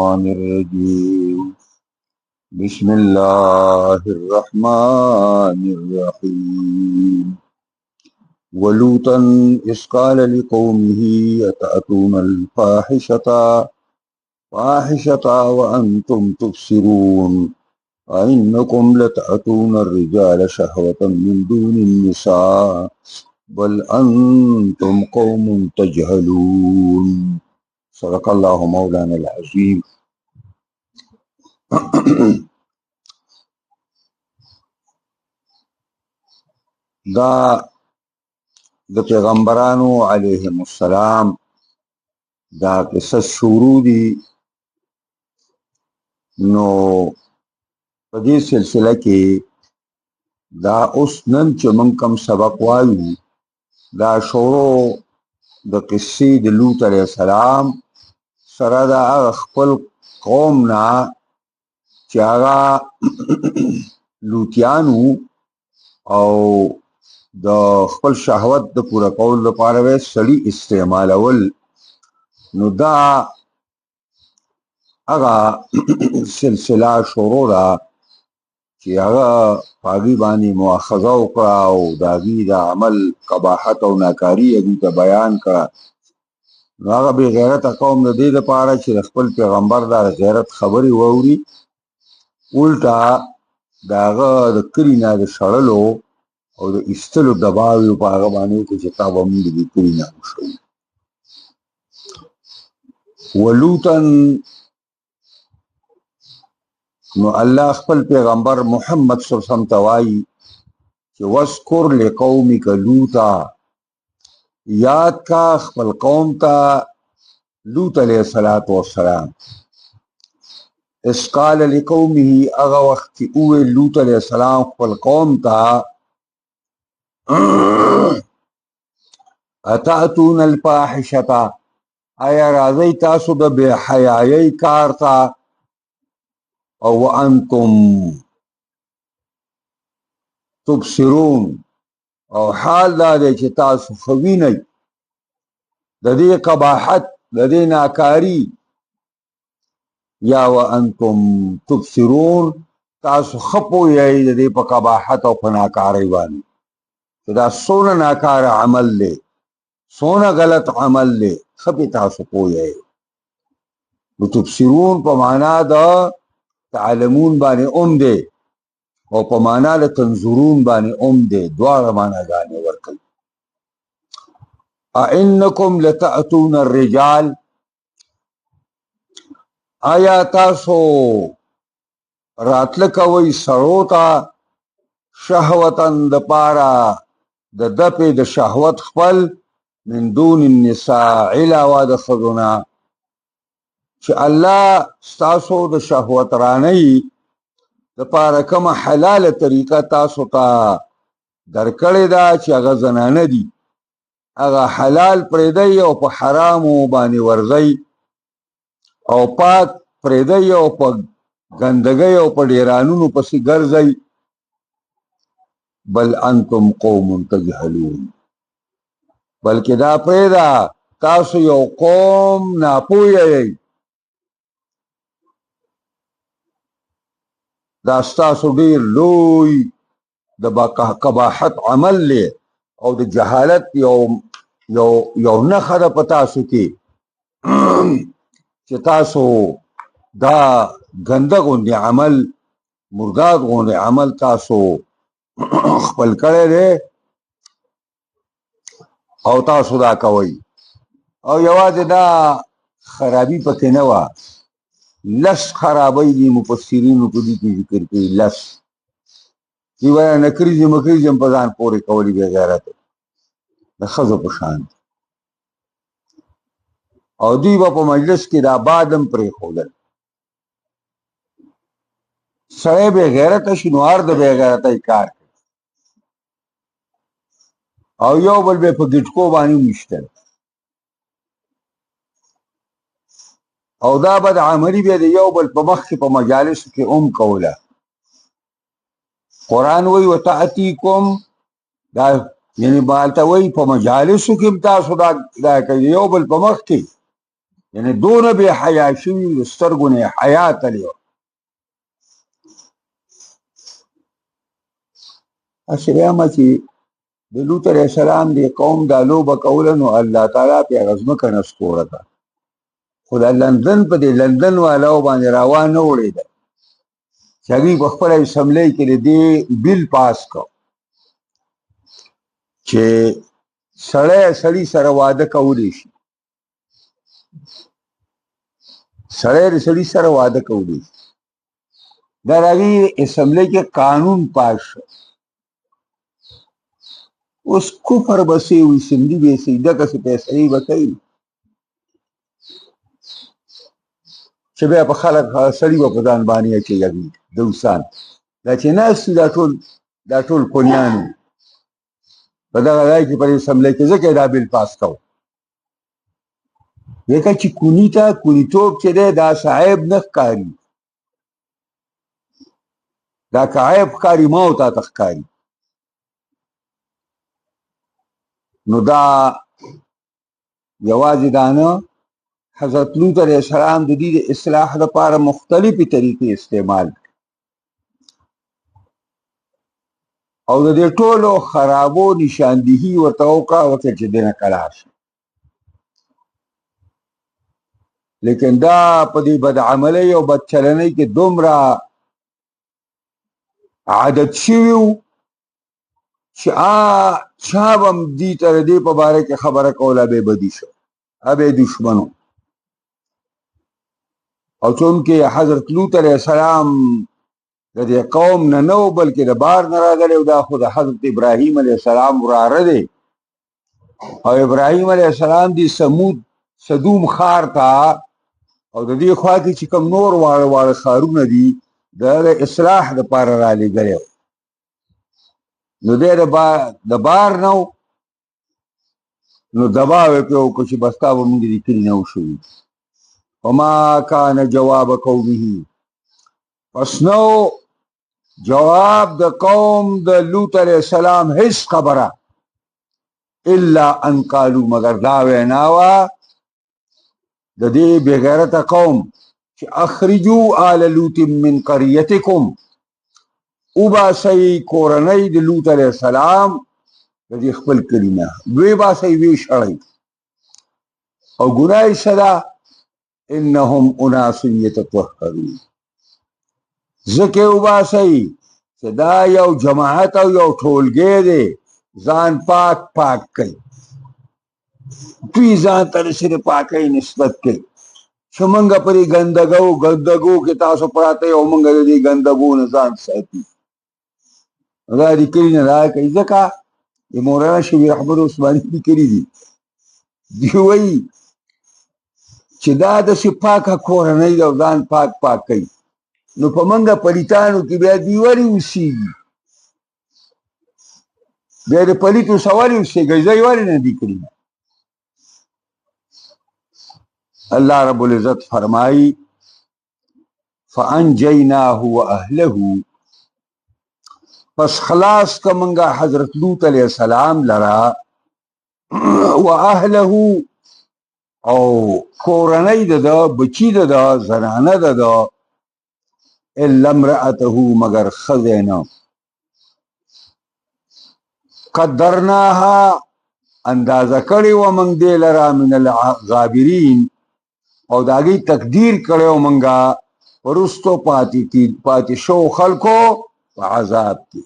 الرجيم بسم الله الرحمن الرحيم ولوطا إذ قال لقومه أتأتون الفاحشة وأنتم تبصرون أئنكم لتأتون الرجال شهوة من دون النساء بل أنتم قوم تجهلون صدق الله مولانا العظيم. دا د پیغمبرانو علیهم السلام دا قصه شروع دي. نو په دې سلسله کې دا اوس نن چې موږ کوم سبق وایو دا شروع د قصې د لوط علیه السلام سره د هغه خپل قوم نه چې هغه لوطیانو او د خپل شهوت د پوره کولو لپاره به سړي استعمالول. نو دا هغه سلسله شروع ده چې هغه په هغې باندې مؤاخذه وکړه او د هغې د عمل قباحت او ناکاري هغوی ته بیان کړه. نو هغه بې غیرته قوم د دې لپاره چې د خپل پیغمبر د غیرت خبرې واوري الټا د هغه د کلي نه د شړلو او د ایستلو دباو یې په هغه باندې وکړو چې تا به موږ د دې کلي نه وشړو. ولوطن نو الله خپل پیغمبر محمد صلی الله علیه وسلم ته وایي چې واذکر لقومک لوطا، یاد کا خپل قوم ته لوط علیه السلام. اذ قال لقومه، هغه وخت چې وویل لوط علیه السلام خپل قوم ته اتأتون الفاحشة، آیا راځئ تاسو د بې حیایۍ کار ته او وانتم تبصرون، او حال دا دی چې تاسو ښه وینئ د دې قباحت د دې ناکاري، یا وانتم تبصرون تاسو ښه پوهیئ د دې په قباحت او په ناکارۍ باندې چې دا څونه ناکار عمل دی، څونه غلط عمل دی، ښه پې تاسو پوهیئ. نو تبصرون په معنا د تعلمون باندې دی او په معنا د تنظرون باندې دی، دواړه معناګانې ورکوي. أئنکم لتأتون الرجال، آیا تاسو راتله کوئ سړو ته شهوتن د پاره د دپې د شهوت خپل من دون النساء، علاوه د ښځو نه چې الله ستاسو د شهوت رانۍ د پاره کومه حلاله طریقه تاسو ته درکړې ده چې هغه زنانه دي، هغه حلال پرېږدئ او په حرامو باندې ورځئ او پاک پرېږدئ او په ګندګۍ او په ډیرانونو پسې ګرځئ. بل انتم قوم تجهلون، بلکې دا پرېږده تاسو یو قوم ناپوهه یئ. دا ستاسو ډېر لوی د قباحت عمل دی او د جهالت یو نښه ده په تاسو کې چې تاسو دا ګنده غوندې عمل، مرداد غوندې عمل تاسو خپل کړی دی او تاسو دا کوئ. او یوازې دا خرابي پکې نه وه، لس خرابۍ دي مفسرینو په دې کې ذکر کوي، لس چې وایه نکریزې مکریزې هم په ځان پورې کولې بې غیرته د ښځو په شان، او دوی به په مجلس کې دا باد هم پرېښودل. سړی بې غیرته شي نو هر د بې غیرتۍ کار کوي او یو بل به په ګټکو باندې وویشتل، او دا بد عملي بیا د یو بل په مخ کې په مجالسو کې هم کوله. قرآن وایي وتأتیکم، دا یعنې بالته وایي په مجالسو کې هم تاسو دا کوي، یو بل په مخ کې یعنی دونه به حیا شوي د سترګو نه حیا تللی وه. هسې وایم چې د لوط علیه السلام د قوم دا لوبه کوله نو الله تعالی پې هغه ځمکه نسکوره کړه، خو د لندن په دې لندن والاو باندې راوا نه وړېده چې هغوی په خپله اسمبلۍ کې د دې بیل پاس کړ چې سړی سړي سره واده کولی شي، سړی د سړي سره واده کولی شي. دا د هغوی اسمبلۍ کې قانون پاس شو. اوس کفر بسې وي، سندي به سي دغسې فیصلې به کوي چې بیا په خلک سړي به په ځان باندې اچوي هغوی دوسان. دا چې ناست دا ټول کونیان وو په دغه ځای کې په اسمبلۍ کې ځکه دا بیل پاس کوو ځکه چې کوني ته کونیتوب چې دی دا صاحب نه ښکاري، دا که عیب ښکاري ما او تا ته ښکاري. نو دا یوازې دا نه، حضرت لوط علیه السلام د دې د اصلاح لپاره مختلفې طریقې استعمال او د دې ټولو خرابو نشاندهي ورته وکړه وکړه چې دې نه کلار شي. لیکن دا په دې بدعملۍ او بدچلنۍ کې دومره عادت شوي وو چې چا به هم دې ته د دې په باره کې خبره کوله به بدي شو، به دشمن و. او چونکې حضرت لوط علیه السلام د دې قوم نه نه و بلکې د بار نه راغلی و، دا خو د حضرت ابراهیم علیه السلام وراره دی. او ابراهیم علیه السلام دی صدوم ښار ته او د دې خوا کې چې کوم نور واړه واړه ښارونه دي د اصلاح دپاره رالېږلی و. نو دی د بار نه و، نو دباو یې پرې وکړو چې بس تا به مونږ دې کلي نه وشوي. وما کان جواب قومه، پس نو جواب د قوم د لوط علیه السلام هیڅ خبره الا ان قالو مگر دا وینا وه د دې بېغیرته قوم چې اخرجو آل لوط من قریتکم، وباسئ کورنۍ د لوط علیه السلام د دې خپل کلي نه، ویې باسئ ویې شړئ. او ګناه یې څه ده؟ انهم اناس یتطهرون، ځکه یې وباسئ چې دا یو جماعت او یو ټولګی دی ځان پاک پاک کوي. دوی ځان ته د صرف پاکۍ نسبت کوي چې موږ په دې ګندګو کې تاسو پراته یو موږ د دې ګندګو نه ځان ساتي. دا لیکلي نه دا کوي ځکه د مولانا شفیع احمد عثماني لیکلي دي، دوی وایي چې دا داسې پاکه کورنۍ ده او ځان پاک پاک کوي، نو په موږ پلیتانو کې بیا دوی ولې اوسېږي؟ بیا د پلیتو څه ولې اوسېږي؟ ځای ولې نه دي کړي؟ الله رب العزت فرمائی فانجیناه واهله، پس خلاص کا منگا حضرت لوط علیہ السلام لرا واهله او کورنۍ د بچی د زنانه د الا امرأته مگر خزینه قدرناها اندازه کړی و موږ دې لرا من الغابرین او د هغې تقدیر کړی و موږه وروستو پاتې شو خلکو په عذاب کې.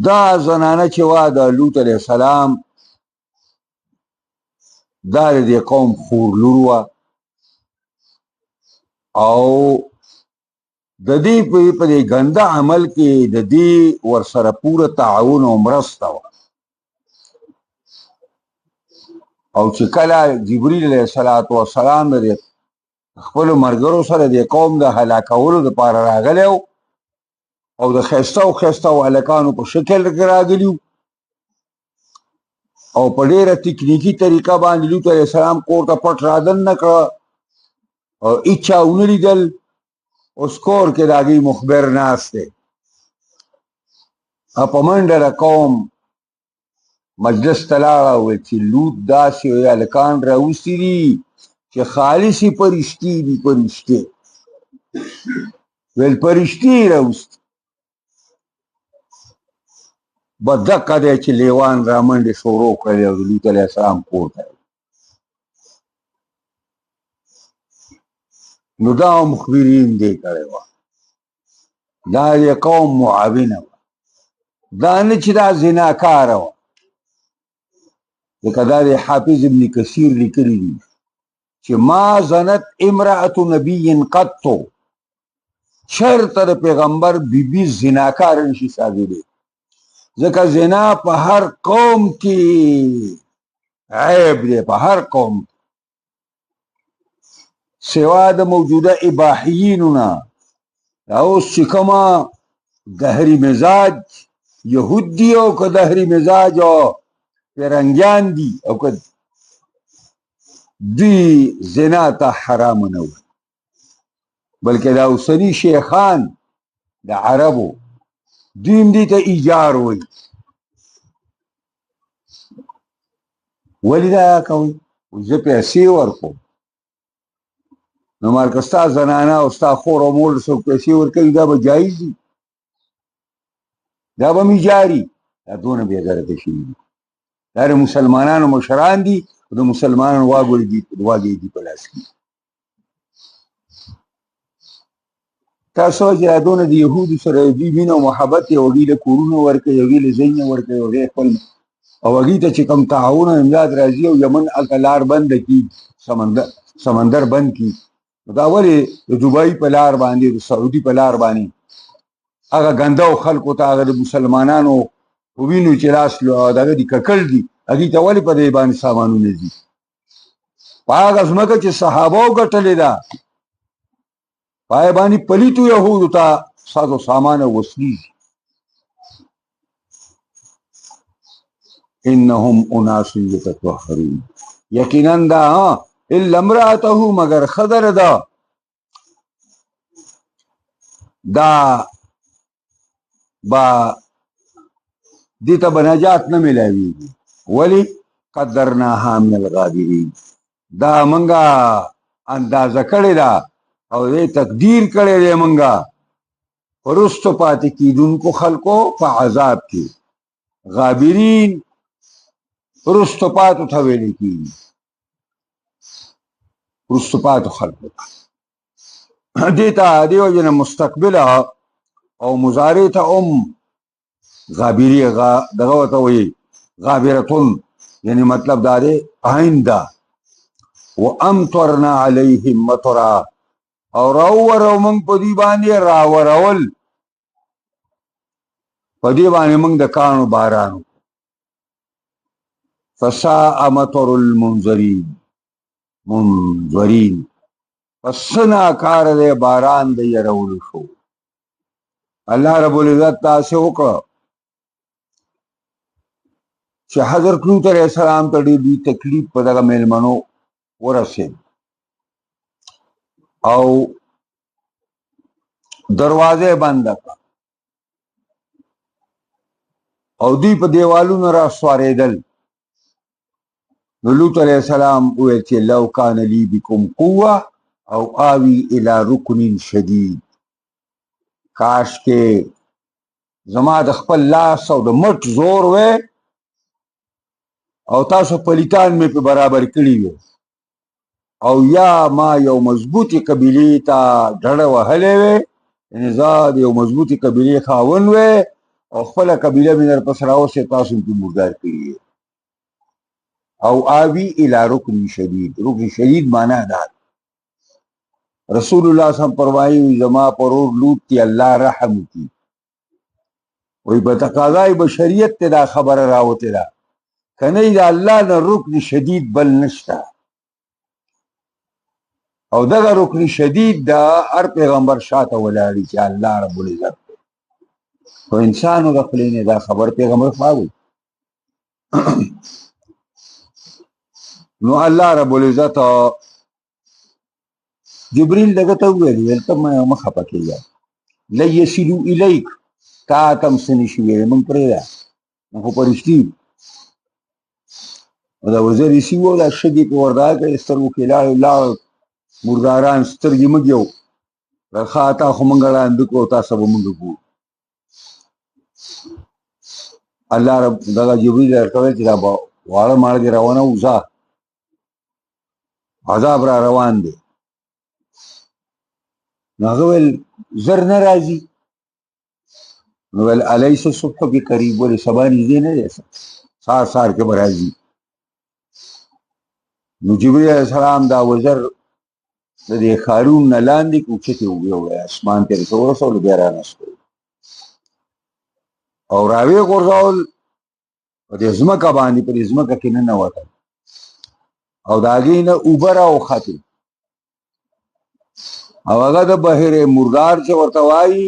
دا زنانه چې وه د لوط علیه السلام دا د دې قوم خور لور وه او د دې په دې ګنده عمل کې د دې ورسره پوره تعاون او مرسته وه. او چې کله جبریل علیه السلام د خپلو ملګرو سره د قوم د هلاکولو دپاره راغلی و او د ښایسته هلکانو په شکل کې راغلي او په ډېره تکنیکي طریقه باندې لوط علیه السلام کور ته پټ رادننه کړه او هېچا ونه لیدل. اوس کور کې د هغې مخبر ناست دی، په منډه د قوم مجلس ته لاړه وویل چې لوط داسې هلکان راوستي دي چې خالصې فرشتې دي فرشتې ویل فرشتې یې راوستي بس دقه دی چې لیوان رامنډې شروع کړې او د لوط علیه السلام کور ته نو دا مخبرین دی کړی وه دا د قوم معاونه وه دا نه چې دا زناکاره وه لکه دا د حافظ ابن کثیر لیکلي دي چې ما زنت امرأة نبي قطو چرته د پیغمبر بیبي زناکاره نشي ثابتېدی ځکه زنا په هر قوم کې عیب دی په هر قوم سوا د موجوده اباحیینو نه دا اوس چې کومه دهري مزاج یهود دي او که دهري مزاج او فرنګیان دي او که دوی زنا ته حرام نه وي بلکې دا اوسني شیخان د عربو دوی هم دې ته ایجار وایي ولې دا کوئ زه پیسې ورکوم نو مال که ستا زنانه او ستا خور او مور څوک پیسې ورکوي دا به جایز دي دا به مې جاري دا دونه بې غیرته شوي دي دا د مسلمانانو مشران دي او د مسلمانانو واګې دي په لاس کې تاسو چې دا دونه د یهودو سره دوی مینه او محبت یې هغوی له کورونه ورکوي هغوی له ځایونه ورکوي هغوی خپل او هغوی ته چې کوم تعاون او امداد راځي او یمن هلته لار بنده کړي سمندر بند کړي نو دا ولې د دوبۍ په لار باندې د سعودي په لار باندې هغه ګندو خلکو ته هغه د مسلمانانو په وینو چې لاس دغه دي ککړ دي هغوی ته ولې په دې باندې سامانونه ځي په هغه ځمکه چې صحابو ګټلې ده په هغې باندې پلیتو یهودو ته ساز و سامان او وسلې انهم اناس یتطهرون یقینا دا الا امرأته مگر خضر دا با دیتا بنجات نه ملاویږي ولی قدرناها من الغابرین دا منګه اندازه کړې ده او دې تقدیر کړی دی منګه وروستو پاتې کیدونکو خلکو په عذاب کې غابرین وروستو پاتو ته ویل کیږي وروستو پاتو خلکو ته دې ته دې وجې نه مستقبله او مضارع ته غابری دغه ورته وایي غابرتون یعنی مطلب دا دی آئنده وامطرنا علیهم مطرا او راوورو موږ په دې باندې راورول په دې باندې موږ د کاڼو باران فساء مطر المنذرین پس ناکار دی باران د یرولو شو الله رب العزت تاسې وکړه چې حضرت لوط علیه السلام ته ډېر لوی تکلیف په دغه میلمنو ورسېد او دروازه بنده کړه او دوی په دیوالونو را سوارېدل نو لوط علیه السلام وویل چې لو کان لی بکم قوه او آوی الی رکن شدید کاش کې زما د خپل لاس او د مټ زور وی او تاسو پلیتان مې په برابر کړي وي او یا ما یو مضبوطی قبیلې ته ډډه وهلې وې یعنې زه د یو مضبوطی قبیلې خاوند وې او خپله قبیله مې درپسې راوستې تاسو مې پې مردار کړي او آوي الی رکن شدید رکن شدید معنا دا رسول الله صلی الله علیه وسلم فرمایي زما پر ورور لوط تی الله رحم وکړي وایي په تقاضای بشریت ته دا خبره راوتې ده که نه د الله نه رکن شدید بل نشته او دغه رکن شدید دا هر پیغمبر شاته ولاړي چې الله رب العزت خو انسانو د خولې نه دا خبر پیغمبر خواوي نو الله رب العزت جبريل دغه ته ویل ته مه خفه کېږه لن یصلوا الیک تا تم څه نشي ویلی موږ پرېږده موږ خو فرشتي دا وزیر سی وو دا شګي په وردا کې سترګو کې لاړ مرداران سترګې مګیو راخاته خو مونږ لاندې کو تاسو به مونږ کو الله رب دغه جبريل ورکوي چې دا واړه ماړه دي روانه وځه عذاب را روان دي هغه ول زر نه راځي نو ول الیس الصبح بقریب ول سبا نږدې نه دی سار سار کې راځي نو جبريل علیه السلام دا وزر د دې خارون نه لاندې کوچته وګړو اسمان ته ورسول بیا را نشو او راوی ګورځول او د ځمکه باندې پر ځمکه کې نه وته او داګې نه اوبر او خاطر او هغه د بحر مردار چې ورته وایي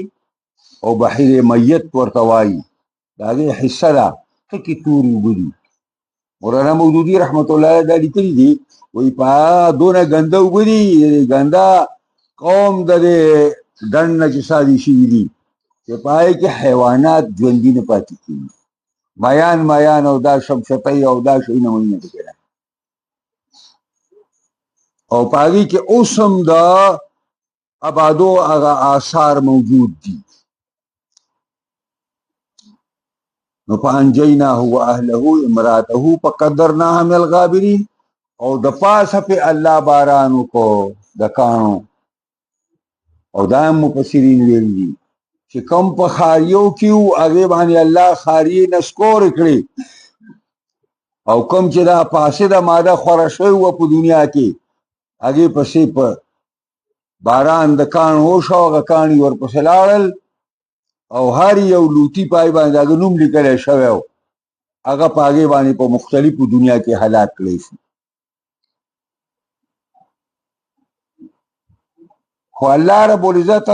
او بحر میت ورته وایي داګې حصہ ده ټکی توري وګړي مولانا مودودي رحمت الله علیه دا لیکلي دي وی په دونه ګنده وګړي ګنده قوم د دن نه چې سادي شي دي چې پای کې حیوانات ژوندۍ نه پاتې کیږي مایان او دا شمشتای او دا شي نه ونه کېږي او پای کې اوسم دا آبادو هغه آثار موجود دي نو فانجیناه واهله امراته فقدرناها من الغابرین او د پاسه په الله بارانو کو د کانو او دا مفسرین ویلي چې کوم په خاریو کې هغه باندې الله خاری نسکور کړی او کوم چې دا فاسده ماده خوره شوی و په دنیا کې هغه پسې په باران د کان هوښ او غکانی ورپسې لاړل او هر یو لوتی پای باندې هغه نوم لیکل شوی و هغه په هغه باندې په مختلفو دنیا کې هلاک کړی شو خو الله رب العزت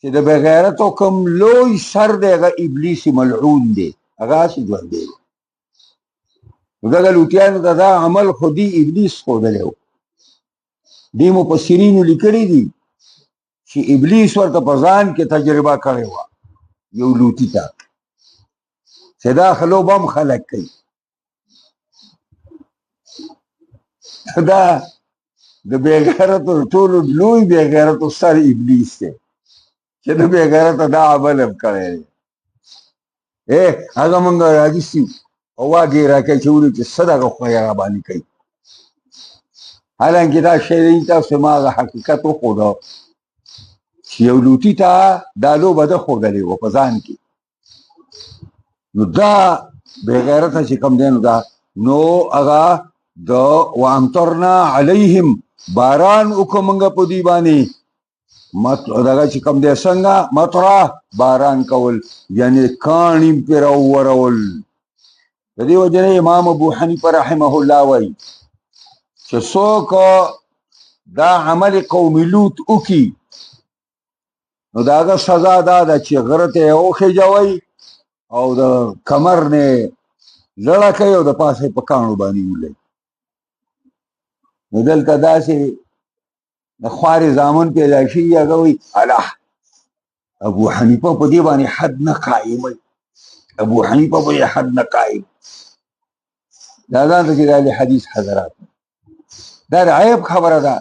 چې د بغیرتو کوم لوی سر دی هغه ابلیس ملعون دی هغه څه ژوند دی دغه لوتیانو دا عمل خودي ابلیس ښودلی و دې مفسرینو لیکلي دي چې ابلیس ورته په ځان کې تجربه کړې وه یو لوتي ته چې دا خلوب هم خلق کوي دا د بېغیرتو ټولو لوی بېغیرتو سر ابلیس دی چې د بېغیرته دا عمل هم کړی دی هغه مونږ راجستي او واګې راکوي چې ولې چې څه دغه خو هغه باندې کوي حالانکې دا شی دی تاسو ما هغه حقیقت وښوده چې یو لوتي ته دا لوبه ده ښودلې وه په ځان کې نو دا بېغیرته چې کوم دی نو دا نو هغه د وامطرنا علیهم باران وکړو موږ په دوی باندې دغه چې کوم دی څنګه مطره باران کول یعنې کاڼي پرې راوورول د دې وجې نه امام ابو حنیفه رحمه الله وایي چې څوک دا عمل قوم لوط وکړي نو د هغه سزا دا ده چې غره ته یې وخېجوئ او د کمر نه لړه کوي او د پاسه په کاڼو باندې ولئ نو دلته داسې د خوارې زامن پیدا شي هغه وایي الله ابو حنیفه په دې باندې حد نه قایموي ابو حنیفه په دې حد نه قایم دا ځان ته چې دا حدیث حضرات دا عیب خبره ده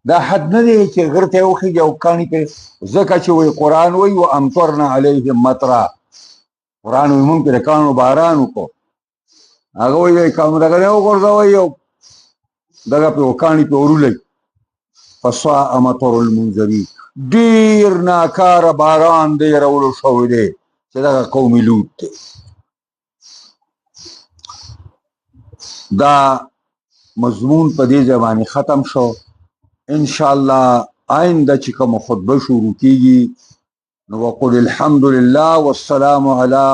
دا حد نه دی چې غره ته وخېږي او کاڼي پرې ځکه چې وایي قرآن وایي وامطرنا علیهم مطرا قرآن وایي مونږ پرې کاڼو باران وکړو هغه وایي کاڼو دغه نه وغورځوئ او دغه پرې کاڼي پرې ورولئ فساء مطر المنذرین ډېر ناکاره باران دی رولو شوی دی چې دغه قوم لوط دی دا مضمون په دې ځای باندې ختم شو انشاءالله آئنده چې کومه خطبه شروع کیږي نو وقل الحمد لله والسلام على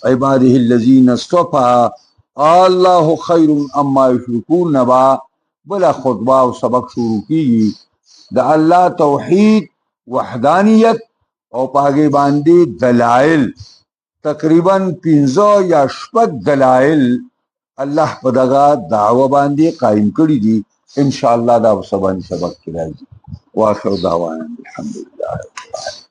عباده الذين اصطفى الله خير اما يشركون نبا بلا خطبه او سبق شروع کیږي د الله توحید وحدانیت او پاګې باندې دلائل تقریبا 15 یا 6 دلائل الله په دغه دعوه باندې قائم کړی دي ان شاء الله دا سبق کې راځي واخر دعوانا الحمد لله